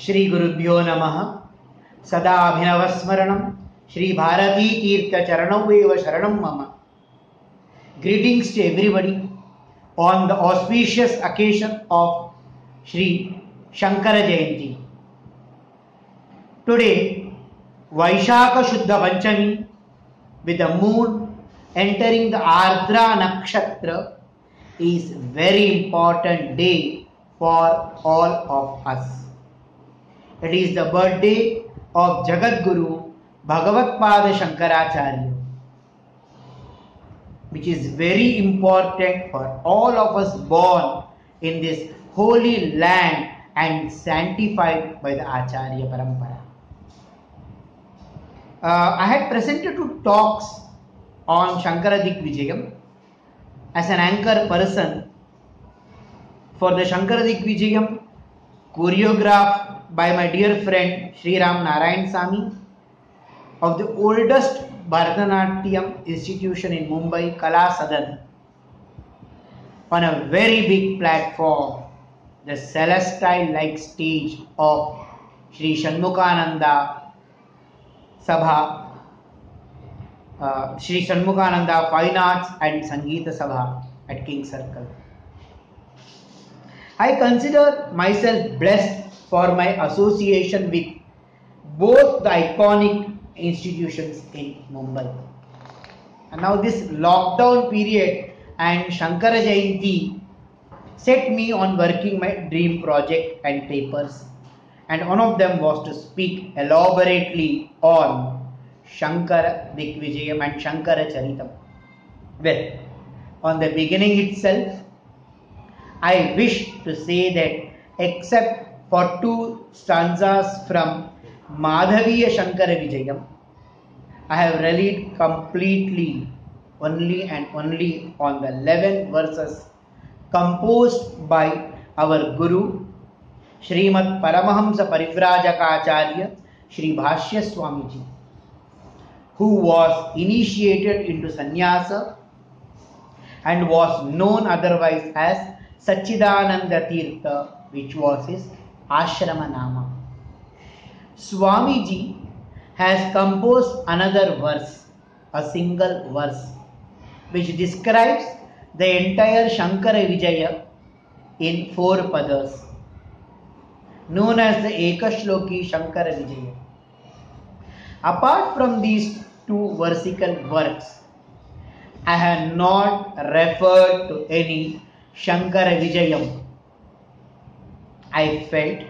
श्री गुरुभ्यो नमः। सदा अभिनवस्मरणं श्री भारती तीर्थ चरणौ एव शरणं मम। Greetings to everybody on the auspicious occasion of Shri Shankara Jayanti. Today, Vaishakha Shuddha Panchami, with the moon entering the Ardra Nakshatra, is very important day for all of us. It is the birthday of Jagat Guru Bhagavatpada Shankaracharya, which is very important for all of us born in this holy land and sanctified by the Acharya Parampara. I had presented two talks on Shankara Digvijayam as an anchor person for the Shankara Digvijayam, choreographed by my dear friend Sri Ram Narayan Sami of the oldest Bharatanatyam institution in Mumbai, Kala Sadan, on a very big platform, the celestine-like stage of Sri Shanmukhananda Sabha, Sri Shanmukhananda Fine Arts and Sangeeta Sabha at King Circle. I consider myself blessed for my association with both the iconic institutions in Mumbai. And now this lockdown period and Shankara Jayanti set me on working my dream project and papers, and one of them was to speak elaborately on Shankara Digvijayam and Shankara Charitam. Well, on the beginning itself, I wish to say that except for two stanzas from Madhaviya Shankara Vijayam, I have relied completely only and only on the 11 verses composed by our Guru Srimad Paramahamsa Parivrajaka Acharya Sri Bhashya Swamiji, who was initiated into sannyasa and was known otherwise as Sachidananda Tirtha, which was his ashrama nama. Swamiji has composed another verse, a single verse, which describes the entire Shankara Vijaya in 4 padas, known as the Ekashloki Shankara Vijaya. Apart from these two versical works, I have not referred to any Shankara Vijayam. I felt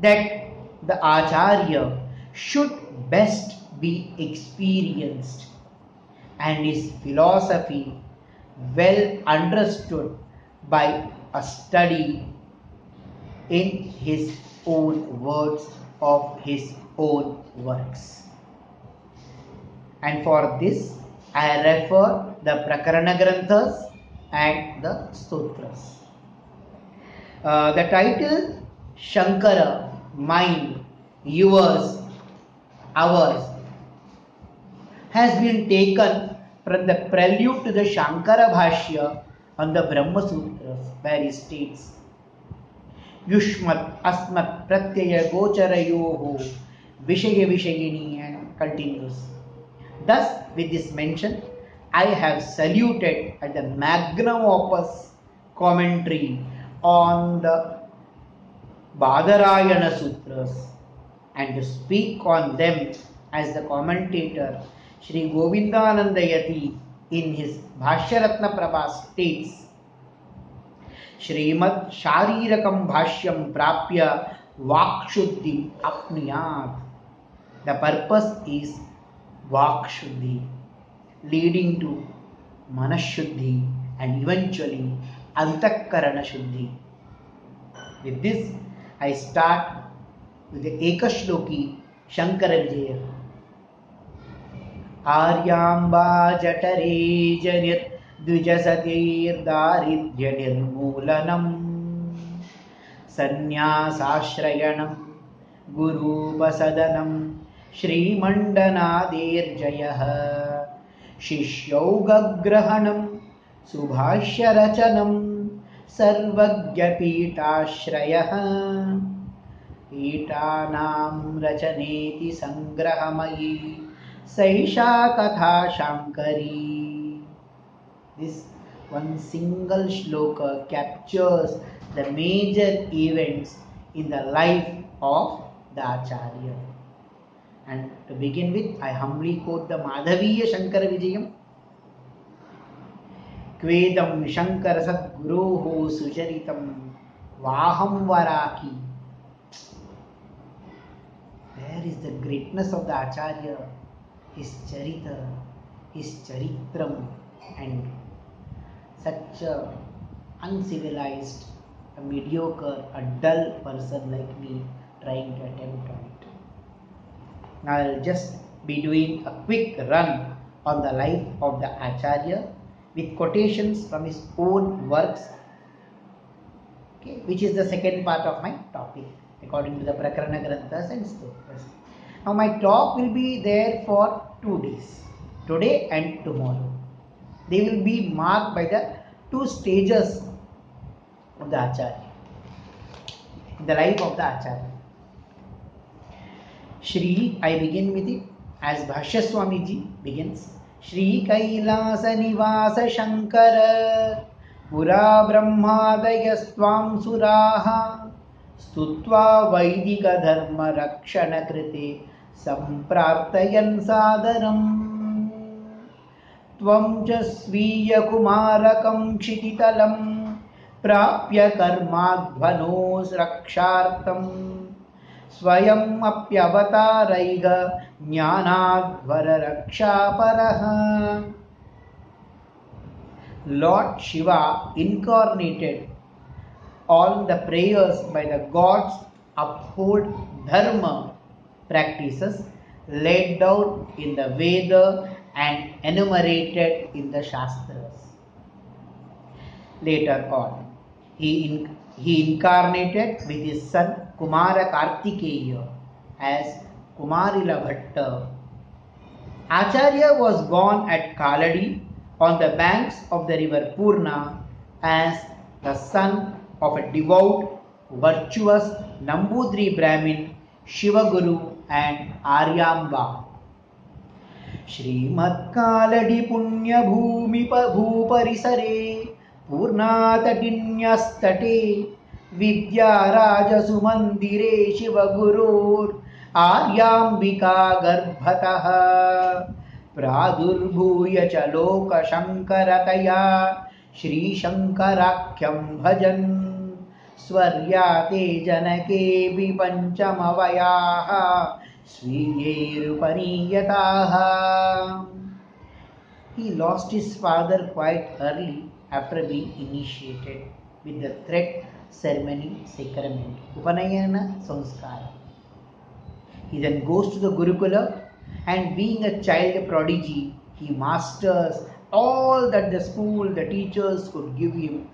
that the Acharya should best be experienced and his philosophy well understood by a study in his own words of his own works. And for this, I refer the Prakarana Granthas and the Stotras. The title Shankara, mine, yours, ours, has been taken from the prelude to the Shankara Bhashya on the Brahma Sutras, where he states Yushmat Asmat Pratyaya Gocharayoho Vishaya Vishayini, and continues. Thus, with this mention, I have saluted at the magnum opus commentary on the Badarayana Sutras, and to speak on them as the commentator Sri Govindananda Yati in his Bhashyaratna Prabha states, Srimad Sharirakam Bhashyam Prapya Vakshuddhi Apniyat. The purpose is Vakshuddhi, leading to Manashuddhi and eventually Antakarana Shuddhi. With this, I start with the Ekashloki Shankara Vijaya. Aryamba Jatare Janir Dvijasatir Daridya Nirmulanam Sanyasashrayanam Guru Pasadanam Shri Mandanadir Jayah Shishyogagrahanam Subhashya Rachanam Sarvagya Pitashrayah कीटानां रचनेति संग्रहमयी सैषा कथा Shankari. This one single shloka captures the major events in the life of the Acharya. And to begin with, I humbly quote the Madhaviya Shankara Vijayam. Kvedam Shankara Sadguroho Sucharitam Vaham Varaki. There is the greatness of the Acharya, his charita, his charitram, and such a uncivilized, a mediocre, a dull person like me trying to attempt on it. Now I will just be doing a quick run on the life of the Acharya with quotations from his own works, okay, which is the second part of my topic according to the Prakarana Granthas and Stotras. Now my talk will be there for 2 days, today and tomorrow. They will be marked by the 2 stages of the Acharya, in the life of the Acharya. Shri, I begin with it as Bhashya Swamiji begins. Shri Kailasa Nivasa Shankara Pura Brahmadayastvam Suraha Stutva Vaidika Dharma Rakshana Krite Samprartayan Sadaram Tvam cha Sviya Kumarakam Kshititalam Prapya Karmadhvanos Rakshartam Swayam apyavatāraiga jnānādvara rakshāparaha. Lord Shiva incarnated all the prayers by the gods uphold dharma practices laid down in the Veda and enumerated in the Shastras. Later on, he incarnated with his son Kumara Kartikeya as Kumarila Bhatta. Acharya was born at Kaladi on the banks of the river Purna as the son of a devout, virtuous Nambudri Brahmin, Shivaguru and Aryamba. Srimad Kaladi Punya Bhumi Bhuparisare Purnatatinyastate Vidya Sumandire Shivagurur Aryambika Garbhataha Pradurbhuya Chaloka Shankarataya Shri Shankarakyam Bhajan Swaryate Janake Vipanchamavayaha Sviyerupaniyataha. He lost his father quite early after being initiated with the thread ceremony sacrament, Upanayana Sanskara. He then goes to the Gurukula and being a child prodigy, he masters all that the school, the teachers could give him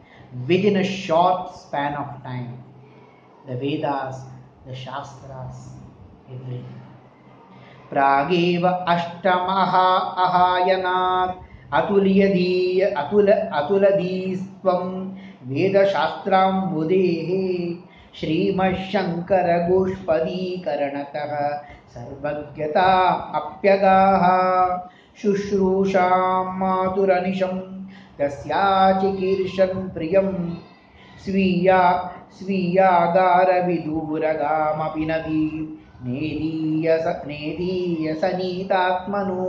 within a short span of time. The Vedas, the Shastras, everything. Prageva Ashtamaha Ahayanat Atuladistvam Veda Shastram Budehe Srimad Shankara Goshpadi Karanataha Sarvagyata Apyagaha Shushrusham Maturanisham Tasya Chikirshan Priyam Sviyagara Viduragama Pinadi Nediya Sanitatmanu.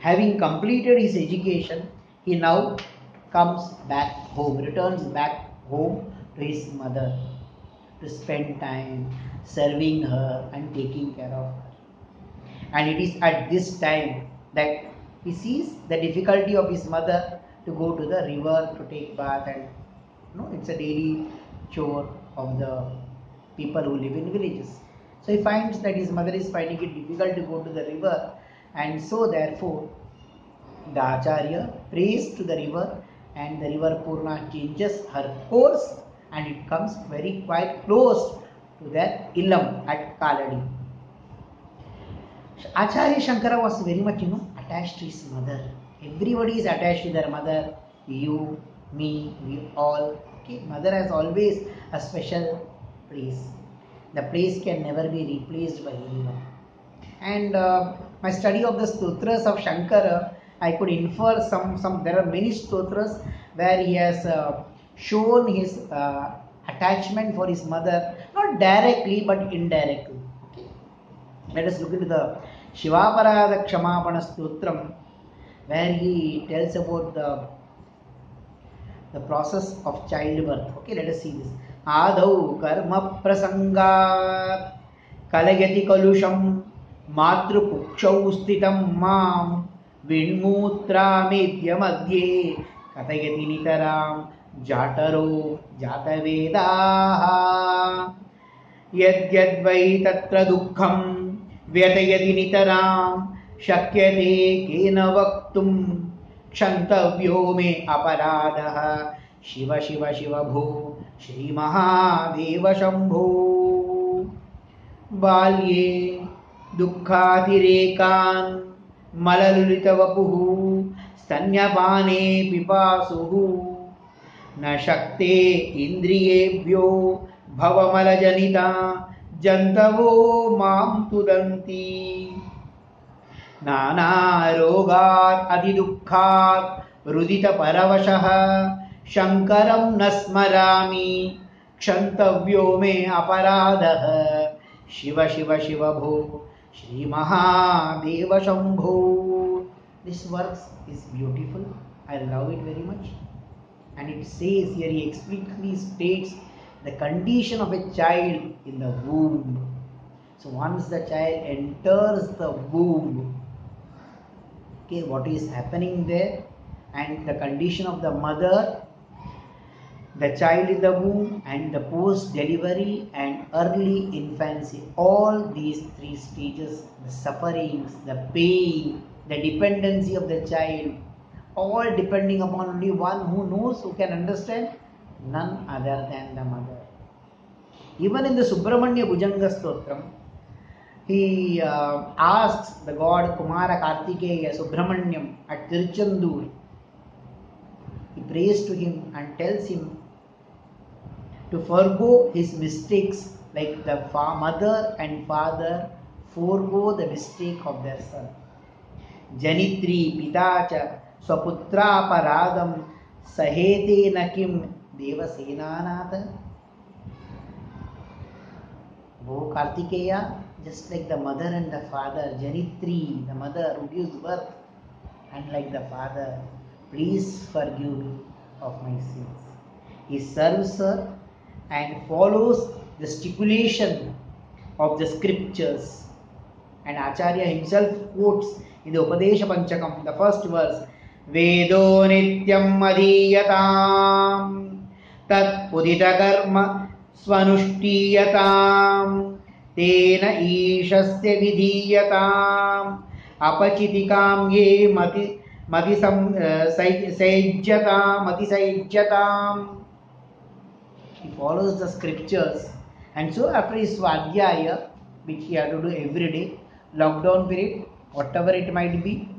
Having completed his education, he now comes back home, returns back home to his mother to spend time serving her and taking care of her. And it is at this time that he sees the difficulty of his mother to go to the river to take bath, and it's a daily chore of the people who live in villages. So he finds that his mother is finding it difficult to go to the river, and so therefore the Acharya prays to the river, and the river Purna changes her course and it comes very quite close to their illam at Kaladi. Acharya Shankara was very much attached to his mother. Everybody is attached to their mother, you, me, we all. Okay, mother has always a special place. The place can never be replaced by anyone. And my study of the stotras of Shankara, I could infer there are many stotras where he has shown his attachment for his mother, not directly but indirectly. Okay. Let us look into the Shivaparada Kshamapana Stotram, where he tells about the process of childbirth. Okay, let us see this. Adau karma prasangat kalayati kalusham matru pukshau sthitam mam vinmutra medya madhye katayati nitaram jataro jatavedaha yadyadvai tatra dukkham vyatayati nitaram shakyate kena vaktum क्षन्तव्यो मे अपराधः शिव शिव शिव भो श्री महादेव शंभो बाल्ये दुःखातिरेकान् मललुलितवपुः स्तन्यपाने पिपासुः न शक्ते इन्द्रियेभ्यो भवमलजनिता जन्तवो मां तुदन्ति नानारोगात् अधिदुःखात् रुदितपरवशः शङ्करं न स्मरामि क्षन्तव्यो मे अपराधः शिव शिव शिव भो Shri Mahadev Shambho. This verse is beautiful. I love it very much. And it says here, he explicitly states the condition of a child in the womb. So once the child enters the womb, okay, what is happening there, and the condition of the mother, the child in the womb, and the post delivery and early infancy, all these three stages, the sufferings, the pain, the dependency of the child, all depending upon only one who knows, who can understand, none other than the mother. Even in the Subramanya Bhujanga Stotram, he asks the god Kumara Kartikeya Subramanyam at Tiruchendur. He prays to him and tells him to forego his mistakes, like the mother and father forego the mistake of their son. Janitri pitacha swaputra paradam sahete nakim devasenanatha. O Kartikeya, just like the mother and the father, Janitri, the mother who gives birth, and like the father, please forgive me of my sins. He serves her and follows the stipulation of the scriptures. And Acharya himself quotes in the Upadesha Panchakam, the first verse, Vedo nityam adhiyatam tat udita karma swanushtiyatam tena ishasya vidhiyatam apachitikam ye mati saijyatam. He follows the scriptures, and so after his Svadhyaya, which he had to do every day, lockdown period, whatever it might be,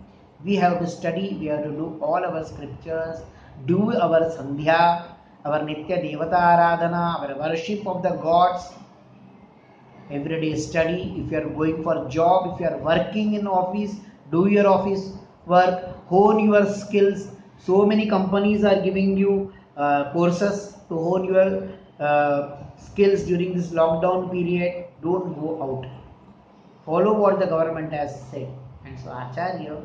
we have to study, we have to do all our scriptures, do our Sandhya, our Nitya Devata Aradhana, our worship of the gods, everyday study. If you are going for job, if you are working in office, do your office work, hone your skills. So many companies are giving you courses to hone your skills during this lockdown period. Don't go out. Follow what the government has said. And so Acharya,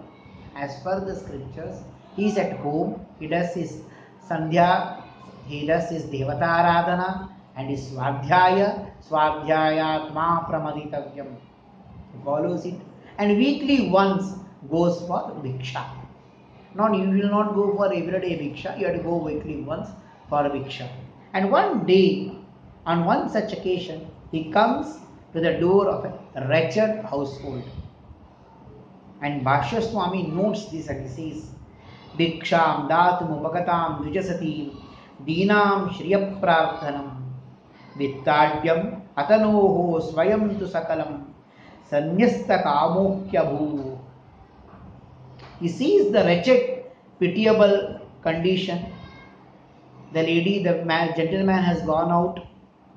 as per the scriptures, he is at home, he does his Sandhya, he does his Devata Aradhana and his Svadhyaya, Svadhyayatma Pramaditavyam. He follows it, and weekly once goes for Bhiksha. You will not go for everyday Bhiksha, you have to go weekly once for Bhiksha. And one day, on one such occasion, he comes to the door of a wretched household. And Bhashya Swami notes this and he says, Bhiksham datum upagatam dvijasati deenam shriya prarthanam vittadyam atanoho swayam tu sakalam sanyasta kamokya bhu. He sees the wretched, pitiable condition. The lady, the gentleman has gone out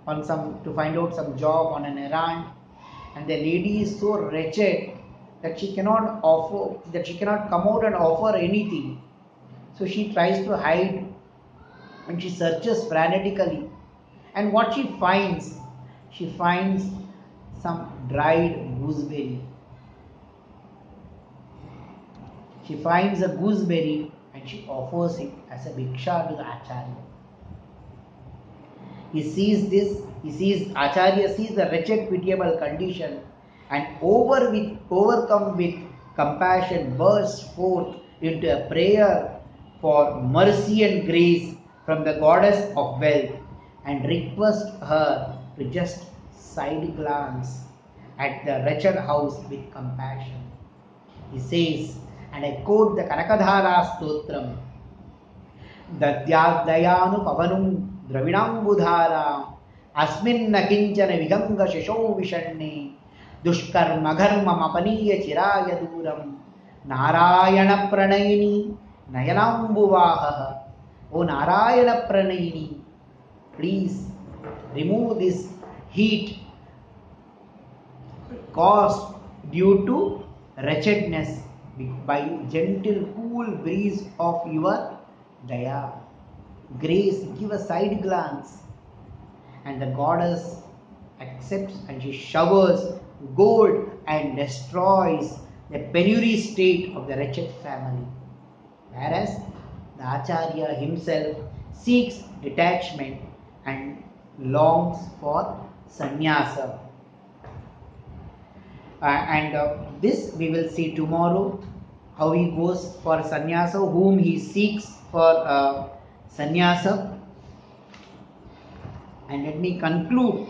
on some to find out some job on an errand, and the lady is so wretched that she cannot come out and offer anything. So she tries to hide and she searches frantically, and what she finds some dried gooseberry. She finds a gooseberry and she offers it as a bhiksha to the Acharya. Acharya sees the wretched, pitiable condition, and overcome with compassion, bursts forth into a prayer for mercy and grace from the goddess of wealth, and requests her to just side glance at the wretched house with compassion. He says, and I quote the Kanakadhara Stotram, Dadyadayanu Pavanum Dravinambudhara Asminna Kinchana Viganga Shishau Vishanne Dushkarma Gharma Mapaniya Chiraya Duram Narayana Pranayini Nayanambuvaha. O Narayana Pranayini, please remove this heat caused due to wretchedness by gentle cool breeze of your daya. Grace, give a side glance. And the goddess accepts and she showers gold and destroys the penury state of the wretched family. Whereas the Acharya himself seeks detachment and longs for sannyasa. This we will see tomorrow, how he goes for sannyasa, whom he seeks for sannyasa. And let me conclude